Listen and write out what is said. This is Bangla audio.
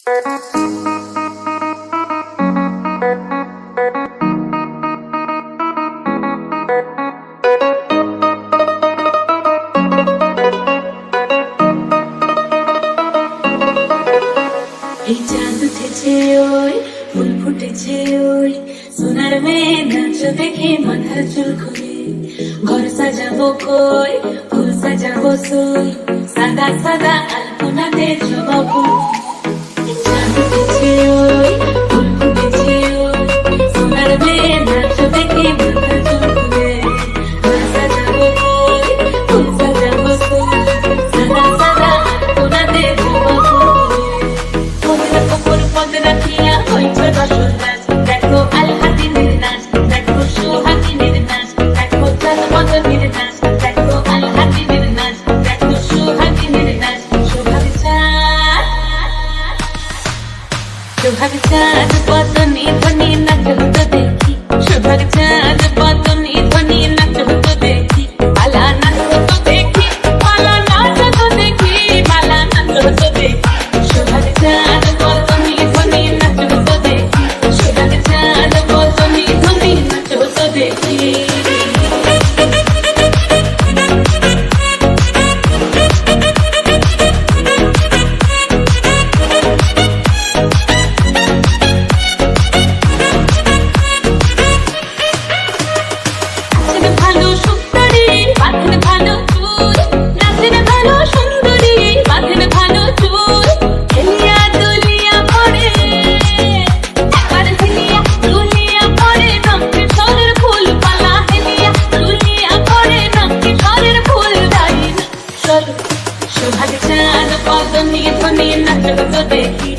এই চাঁদ উঠেছে ওই ফুল ফুটেছে ওই সোনার মেয়ে নাচ দেখে মাথার চুল খুলে ঘর সাজাবো কই ফুল সাজাবো সই সাদা সাদা আলপনাতে জবা ফুল চাঁদ উঠেছে ওই ফুল ফুটেছে ওই সোনার মেয়ে নাচ দেখে মাথার চুল খুলে ঘর সাজাবো কই ফুল সাজাবো সই সাদা সাদা আলপনাতে জবা ফুল রাখিয়া হইছে বাসর নাচ দেখো আল হাতিনের নাচ দেখো সোহাগিনের নাচ দেখো চাঁদ মদনের নাচ দেখো আল হাতিনের নাচ দেখো সোহাগিনের নাচ সোহাগ চাঁদ বদনি ধ্বনি নাচ হতো দেখি সোহাগ চাঁদ বদনি ধ্বনি নাচ হতো দেখি পালা নাচ হতো দেখি পালা নাচ হতো দেখি পালা নাচ হতো দেখি সোহাগ চাঁদ বদনি ধ্বনি নাচ হতো দেখি সোহাগ চাঁদ বদনি ধ্বনি নাচ হতো দেখি সোহাগ চাঁদ বদনি ধ্বনি নাচ হতো দেখি